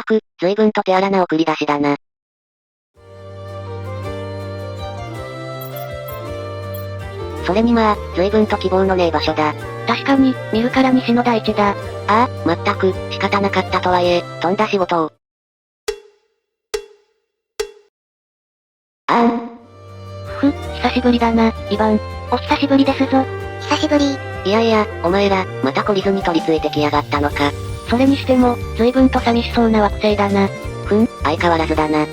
く、随分と手荒な送り出しだな。それにまあ、随分と希望のねえ場所だ。確かに、見るから西の大地だ。ああ、まったく、仕方なかったとはいえ、とんだ仕事を。あん。久しぶりだな、イバン。お久しぶりですぞ。久しぶり。いやいや、お前ら、また懲りずに取り付いてきやがったのか。それにしても、随分と寂しそうな惑星だな。相変わらずだな。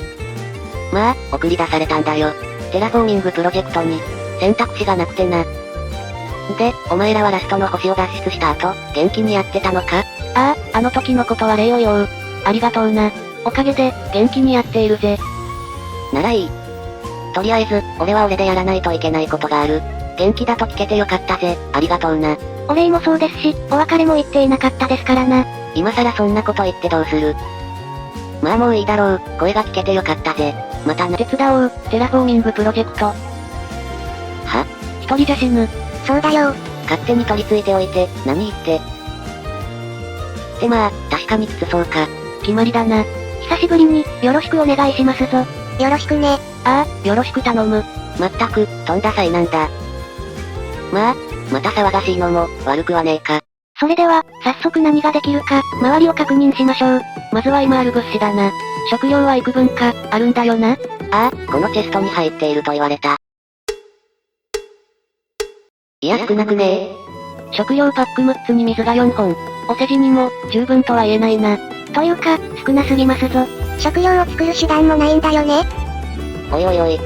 まあ、送り出されたんだよ。テラフォーミングプロジェクトに、選択肢がなくてな。で、お前らはラストの星を脱出した後、元気にやってたのか？ああ、あの時のことは礼を言おう。ありがとうな。おかげで、元気にやっているぜ。ならいい。とりあえず、俺は俺でやらないといけないことがある。元気だと聞けてよかったぜ、ありがとうな。お礼もそうですし、お別れも言っていなかったですからな。今更そんなこと言ってどうする？まあもういいだろう、声が聞けてよかったぜ。またな。手伝おう、テラフォーミングプロジェクト。は？一人じゃ死ぬ。そうだよ。勝手に取り付いておいて、何言って。ってまあ、確かにきつそうか。決まりだな。久しぶりに、よろしくお願いしますぞ。よろしくね。ああ、よろしく頼む。まったく、とんだ災難だ。まあ、また騒がしいのも、悪くはねえか。それでは、早速何ができるか、周りを確認しましょう。まずは今ある物資だな。食料は幾分か、あるんだよな。ああ、このチェストに入っていると言われた。いや少なくねえ。食料パック6つに水が4本。お世辞にも、十分とは言えないな。というか、少なすぎますぞ。食料を作る手段もないんだよね。おいおいおい。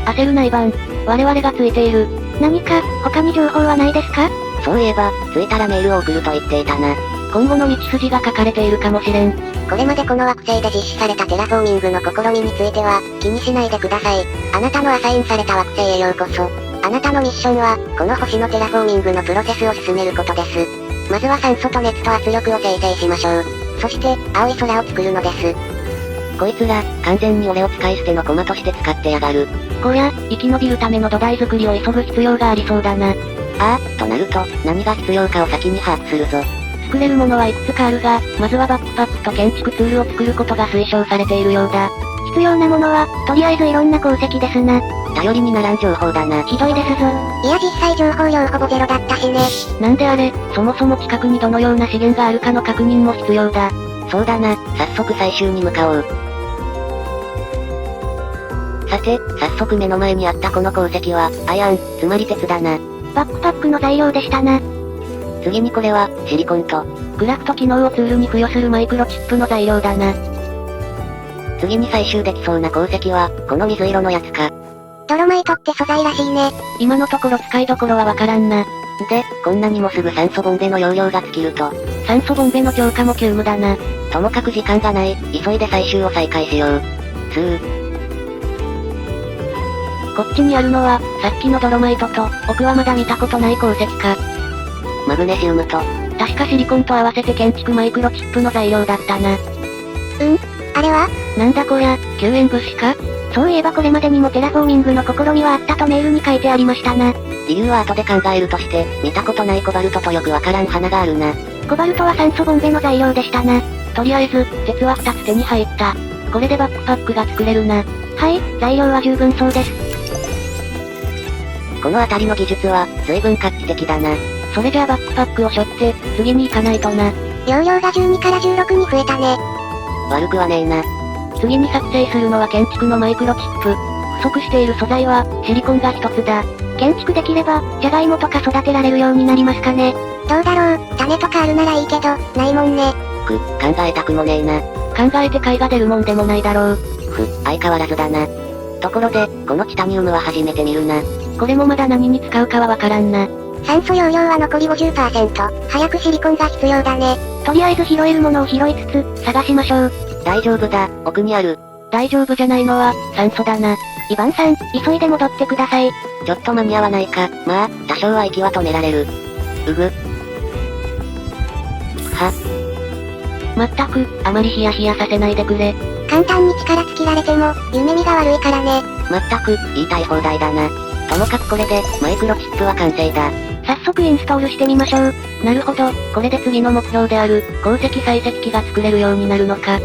焦るなイバン。我々がついている。何か、他に情報はないですか？そういえば、着いたらメールを送ると言っていたな。今後の道筋が書かれているかもしれん。これまでこの惑星で実施されたテラフォーミングの試みについては、気にしないでください。あなたのアサインされた惑星へようこそ。あなたのミッションは、この星のテラフォーミングのプロセスを進めることです。まずは酸素と熱と圧力を生成しましょう。そして、青い空を作るのです。こいつら、完全に俺を使い捨ての駒として使ってやがる。こりゃ、生き延びるための土台作りを急ぐ必要がありそうだな。ああ、となると、何が必要かを先に把握するぞ。作れるものはいくつかあるが、まずはバックパックと建築ツールを作ることが推奨されているようだ。必要なものは、とりあえずいろんな鉱石ですな。頼りにならん情報だな。ひどいですぞ。いや実際情報量ほぼゼロだったしね。なんであれ、そもそも近くにどのような資源があるかの確認も必要だ。そうだな、早速採集に向かおう。さて、早速目の前にあったこの鉱石は、アイアン、つまり鉄だな。バックパックの材料でしたな。次にこれは、シリコンと、クラフト機能をツールに付与するマイクロチップの材料だな。次に採集できそうな鉱石は、この水色のやつか。ドロマイトって素材らしいね。今のところ使いどころはわからんな。で、こんなにもすぐ酸素ボンベの容量が尽きると。酸素ボンベの強化も急務だな。ともかく時間がない、急いで採集を再開しよう。こっちにあるのは、さっきのドロマイトと、奥はまだ見たことない鉱石か。マグネシウムと、確かシリコンと合わせて建築マイクロチップの材料だったな。あれは？なんだこりゃ、救援物資か？そういえばこれまでにもテラフォーミングの試みはあったとメールに書いてありましたな。理由は後で考えるとして、見たことないコバルトとよくわからん花があるな。コバルトは酸素ボンベの材料でしたな。とりあえず、鉄は2つ手に入った。これでバックパックが作れるな。はい、材料は十分そうです。この辺りの技術は、随分画期的だな。それじゃあバックパックを背負って、次に行かないとな。容量が12から16に増えたね。悪くはねえな。次に作成するのは建築のマイクロチップ。不足している素材は、シリコンが一つだ。建築できれば、ジャガイモとか育てられるようになりますかね。どうだろう、種とかあるならいいけど、ないもんね。考えたくもねえな。考えて貝が出るもんでもないだろう。相変わらずだな。ところで、このチタニウムは初めて見るな。これもまだ何に使うかはわからんな。酸素容量は残り 50%。早くシリコンが必要だね。とりあえず拾えるものを拾いつつ、探しましょう。大丈夫だ、奥にある。大丈夫じゃないのは、酸素だな。イバンさん、急いで戻ってください。ちょっと間に合わないか。まあ、多少は息は止められる。まったく、あまりヒヤヒヤさせないでくれ。簡単に力尽きられても、夢見が悪いからね。まったく、言いたい放題だな。ともかくこれで、マイクロチップは完成だ。早速インストールしてみましょう。なるほど、これで次の目標である、鉱石採石機が作れるようになるのか。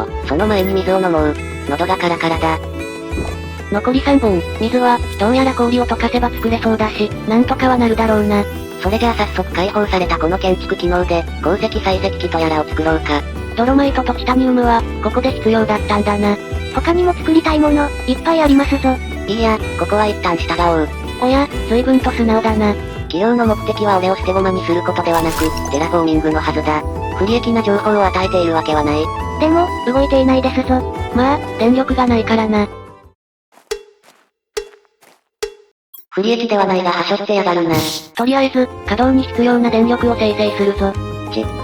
と、その前に水を飲もう。喉がカラカラだ。残り3本、水は、どうやら氷を溶かせば作れそうだし、なんとかはなるだろうな。それじゃあ早速開放されたこの建築機能で、鉱石採石機とやらを作ろうか。ドロマイトとチタニウムは、ここで必要だったんだな。他にも作りたいもの、いっぱいありますぞ。いいや、ここは一旦従おう。おや、随分と素直だな。企業の目的は俺を捨て駒にすることではなく、テラフォーミングのはずだ。不利益な情報を与えているわけはない。でも、動いていないですぞ。まあ、電力がないからな。不利益ではないが端折ってやがるな。とりあえず、稼働に必要な電力を生成するぞ。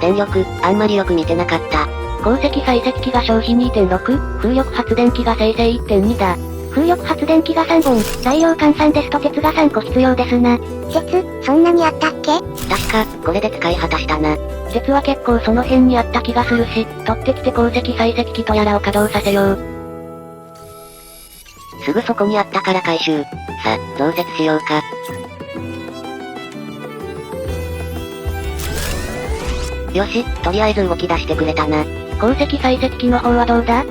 電力、あんまりよく見てなかった。鉱石採石機が消費 2.6、風力発電機が生成 1.2 だ。風力発電機が3本、材料換算ですと鉄が3個必要ですな。鉄、そんなにあったっけ？確か、これで使い果たしたな。鉄は結構その辺にあった気がするし、取ってきて鉱石採石機とやらを稼働させよう。すぐそこにあったから回収。さ、増設しようか。よし、とりあえず動き出してくれたな。鉱石採石機の方はどうだ？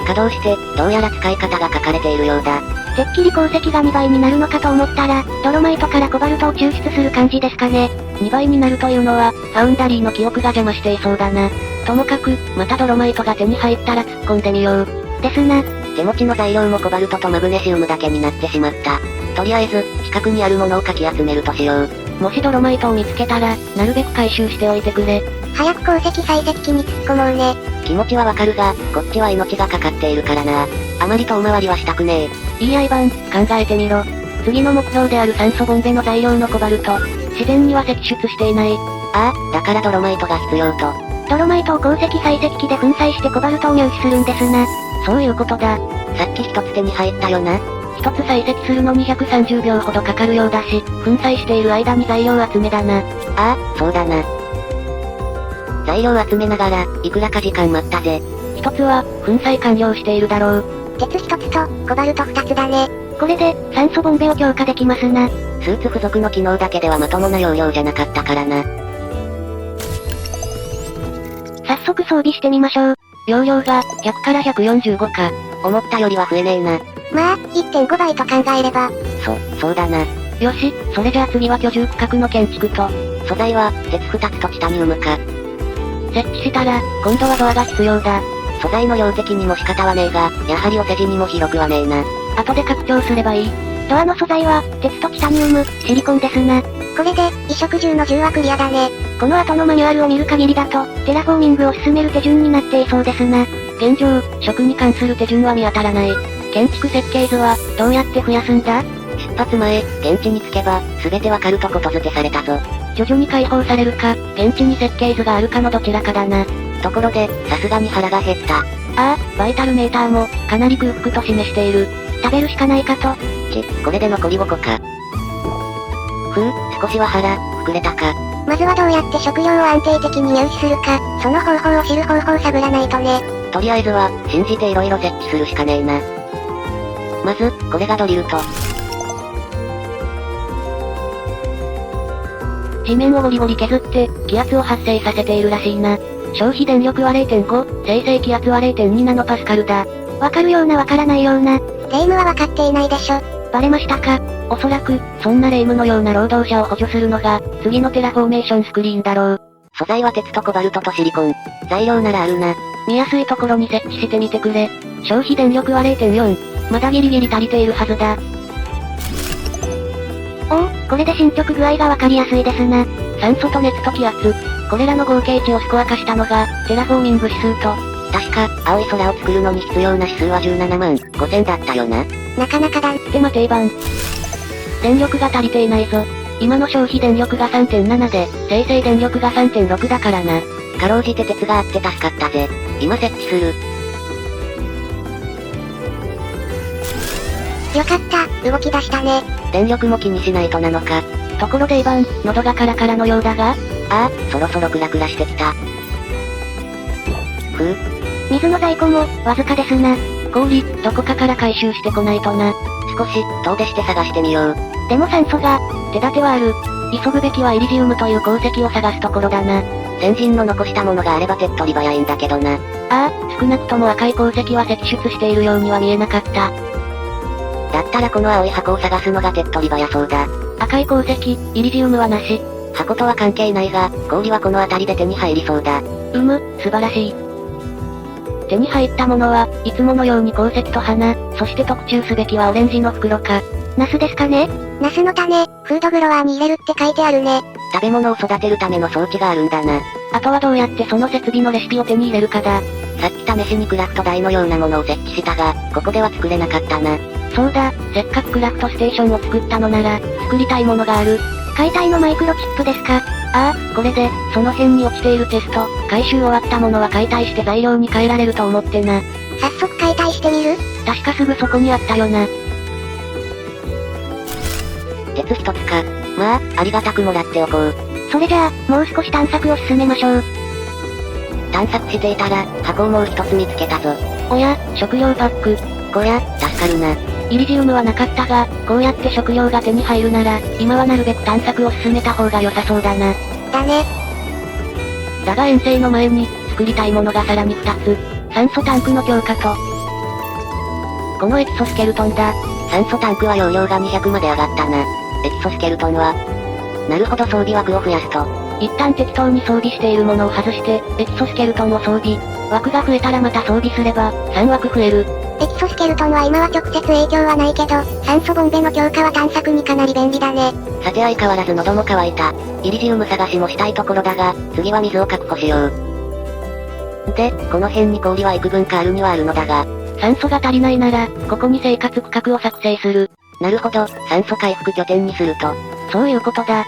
稼働して、どうやら使い方が書かれているようだ。てっきり鉱石が2倍になるのかと思ったら、ドロマイトからコバルトを抽出する感じですかね。2倍になるというのは、ファウンダリーの記憶が邪魔していそうだな。ともかく、またドロマイトが手に入ったら突っ込んでみよう。ですな。手持ちの材料もコバルトとマグネシウムだけになってしまった。とりあえず、近くにあるものをかき集めるとしよう。もしドロマイトを見つけたら、なるべく回収しておいてくれ。早く鉱石採石機に突っ込もうね。気持ちはわかるが、こっちは命がかかっているからな。あまり遠回りはしたくねえ。いいやイバン、考えてみろ。次の目標である酸素ボンベの材料のコバルト、自然には析出していない。ああ、だからドロマイトが必要と。ドロマイトを鉱石採石機で粉砕してコバルトを入手するんですな。そういうことだ。さっき一つ手に入ったよな。一つ採石するのに130秒ほどかかるようだし、粉砕している間に材料集めだな。ああ、そうだな。材料集めながら、いくらか時間待ったぜ。一つは、粉砕完了しているだろう。鉄一つと、コバルト二つだね。これで、酸素ボンベを強化できますな。スーツ付属の機能だけではまともな容量じゃなかったからな。早速装備してみましょう。容量が、100から145か。思ったよりは増えねえな。まあ、1.5 倍と考えれば。そうだな。よし、それじゃあ次は居住区画の建築と。素材は、鉄2つとチタニウムか。設置したら、今度はドアが必要だ。素材の量的にも仕方はねえが、やはりお世辞にも広くはねえな。後で拡張すればいい。ドアの素材は、鉄とチタニウム、シリコンですな。これで、衣食住の10はクリアだね。この後のマニュアルを見る限りだと、テラフォーミングを進める手順になっていそうですな。現状、食に関する手順は見当たらない。建築設計図は、どうやって増やすんだ？出発前、現地に着けば、すべてわかるとことづけされたぞ。徐々に解放されるか、現地に設計図があるかのどちらかだな。ところで、さすがに腹が減った。ああ、バイタルメーターも、かなり空腹と示している。食べるしかないかと。これで残り5個か。少しは腹、膨れたか。まずはどうやって食料を安定的に入手するか、その方法を知る方法を探らないとね。とりあえずは、信じて色々設置するしかねえな。まず、これがドリルと。地面をゴリゴリ削って、気圧を発生させているらしいな。消費電力は 0.5、生成気圧は 0.2 ナノパスカルだ。わかるようなわからないような。レイムはわかっていないでしょ。バレましたか？おそらく、そんなレイムのような労働者を補助するのが、次のテラフォーメーションスクリーンだろう。素材は鉄とコバルトとシリコン。材料ならあるな。見やすいところに設置してみてくれ。消費電力は 0.4。まだギリギリ足りているはずだ。おお、これで進捗具合がわかりやすいですな。酸素と熱と気圧。これらの合計値をスコア化したのが、テラフォーミング指数と。確か、青い空を作るのに必要な指数は17万5000だったよな。なかなかだ。って待てイバン。電力が足りていないぞ。今の消費電力が 3.7 で、生成電力が 3.6 だからな。かろうじて鉄があって助かったぜ。今設置する。よかった、動き出したね。電力も気にしないとなのか。ところでイバン、喉がカラカラのようだが？ああ、そろそろクラクラしてきた。水の在庫も、わずかですな。氷、どこかから回収してこないとな。少し、遠出して探してみよう。でも酸素が、手立てはある。急ぐべきはイリジウムという鉱石を探すところだな。先人の残したものがあれば手っ取り早いんだけどな。ああ、少なくとも赤い鉱石は析出しているようには見えなかった。だったらこの青い箱を探すのが手っ取り早そうだ。赤い鉱石、イリジウムはなし。箱とは関係ないが、氷はこの辺りで手に入りそうだ。素晴らしい。手に入ったものは、いつものように鉱石と花、そして特注すべきはオレンジの袋か。ナスですかね？ナスの種、フードグロワーに入れるって書いてあるね。食べ物を育てるための装置があるんだな。あとはどうやってその設備のレシピを手に入れるかだ。さっき試しにクラフト台のようなものを設置したが、ここでは作れなかったな。そうだ、せっかくクラフトステーションを作ったのなら、作りたいものがある。解体のマイクロチップですか？ああ、これで、その辺に落ちているテスト、回収終わったものは解体して材料に変えられると思ってな。早速解体してみる？確かすぐそこにあったよな。鉄一つか。まあ、ありがたくもらっておこう。それじゃあ、もう少し探索を進めましょう。探索していたら、箱をもう一つ見つけたぞ。おや、食料パック。こりゃ、助かるな。イリジウムはなかったが、こうやって食料が手に入るなら、今はなるべく探索を進めた方が良さそうだな。だね。だが遠征の前に、作りたいものがさらに2つ。酸素タンクの強化と、このエキソスケルトンだ。酸素タンクは容量が200まで上がったな。エキソスケルトンは、なるほど装備枠を増やすと。一旦適当に装備しているものを外して、エキソスケルトンを装備。枠が増えたらまた装備すれば、3枠増える。エキソスケルトンは今は直接影響はないけど、酸素ボンベの強化は探索にかなり便利だね。さて相変わらず喉も渇いた。イリジウム探しもしたいところだが、次は水を確保しよう。で、この辺に氷は幾分かあるにはあるのだが、酸素が足りないなら、ここに生活区画を作成する。なるほど、酸素回復拠点にすると。そういうことだ。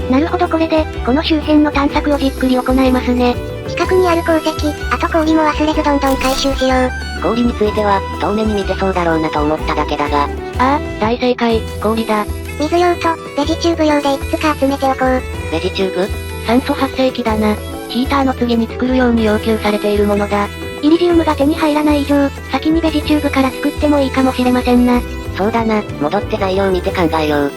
なるほどこれで、この周辺の探索をじっくり行えますね。近くにある鉱石、あと氷も忘れずどんどん回収しよう。氷については、遠目に見てそうだろうなと思っただけだが。ああ、大正解、氷だ。水用と、ベジチューブ用でいくつか集めておこう。ベジチューブ？酸素発生器だな。ヒーターの次に作るように要求されているものだ。イリジウムが手に入らない以上、先にベジチューブから作ってもいいかもしれませんな。そうだな、戻って材料を見て考えよう。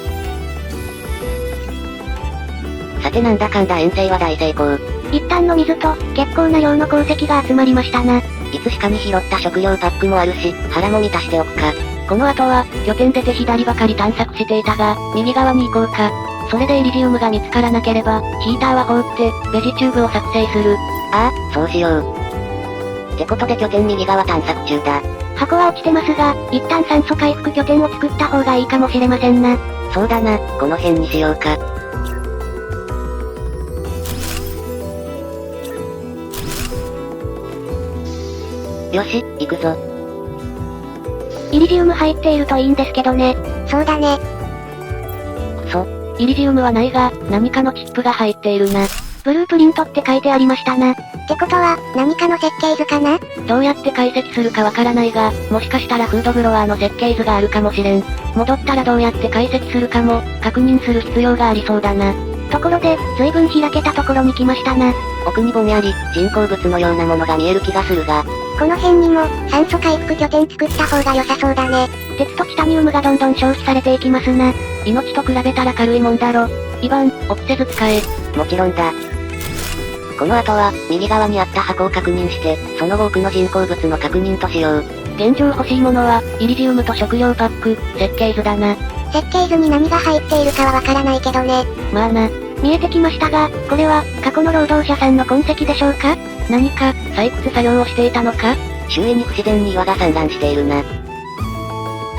さてなんだかんだ遠征は大成功。一旦の水と、結構な量の鉱石が集まりましたな。いつしかに拾った食料パックもあるし、腹も満たしておくか。この後は、拠点出て左ばかり探索していたが、右側に行こうか。それでイリジウムが見つからなければ、ヒーターは放って、ベジチューブを作成する。ああ、そうしよう。ってことで拠点右側探索中だ。箱は落ちてますが、一旦酸素回復拠点を作った方がいいかもしれませんな。そうだな、この辺にしようか。よし、行くぞ。イリジウム入っているといいんですけどね。そうだね。イリジウムはないが、何かのチップが入っているな。ブループリントって書いてありましたな。ってことは、何かの設計図かな？どうやって解析するかわからないが、もしかしたらフードグロワーの設計図があるかもしれん。戻ったらどうやって解析するかも、確認する必要がありそうだな。ところで、随分開けたところに来ましたな。奥にぼんやり、人工物のようなものが見える気がするが。この辺にも、酸素回復拠点作った方が良さそうだね。鉄とチタニウムがどんどん消費されていきますな。命と比べたら軽いもんだろ。イバン、臆せず使え。もちろんだ。この後は、右側にあった箱を確認して、その後奥の人工物の確認としよう。現状欲しいものは、イリジウムと食料パック、設計図だな。設計図に何が入っているかはわからないけどね。まあな。見えてきましたが、これは、過去の労働者さんの痕跡でしょうか？何か、採掘作業をしていたのか？周囲に不自然に岩が散乱しているな。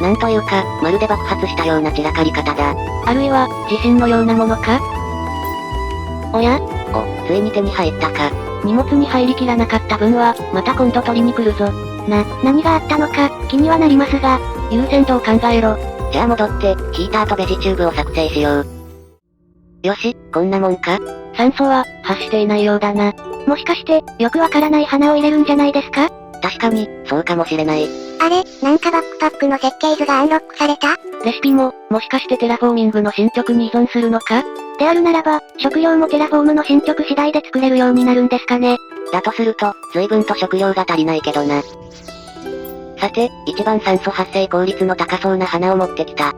なんというか、まるで爆発したような散らかり方だ。あるいは、地震のようなものか？おや？お、ついに手に入ったか。荷物に入りきらなかった分は、また今度取りに来るぞ。何があったのか、気にはなりますが、優先度を考えろ。じゃあ戻って、ヒーターとベジチューブを作成しよう。よし、こんなもんか？酸素は、発していないようだな。もしかして、よくわからない花を入れるんじゃないですか？確かに、そうかもしれない。あれ、なんかバックパックの設計図がアンロックされた？レシピも、もしかしてテラフォーミングの進捗に依存するのか？であるならば、食料もテラフォームの進捗次第で作れるようになるんですかね。だとすると、随分と食料が足りないけどな。さて、一番酸素発生効率の高そうな花を持ってきた。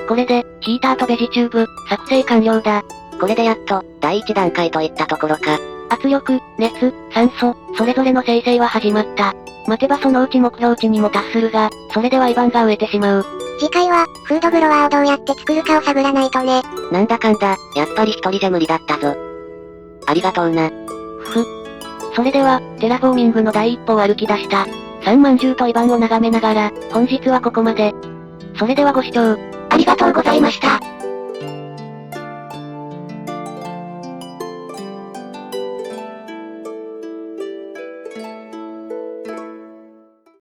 これで、ヒーターとベジチューブ、作成完了だ。これでやっと、第一段階といったところか。圧力、熱、酸素、それぞれの生成は始まった。待てばそのうち目標値にも達するが、それではイバンが飢えてしまう。次回は、フードグロワーをどうやって作るかを探らないとね。なんだかんだ、やっぱり一人じゃ無理だったぞ。ありがとうな。それでは、テラフォーミングの第一歩を歩き出した。3万10とイバンを眺めながら、本日はここまで。それではご視聴、ありがとうございました。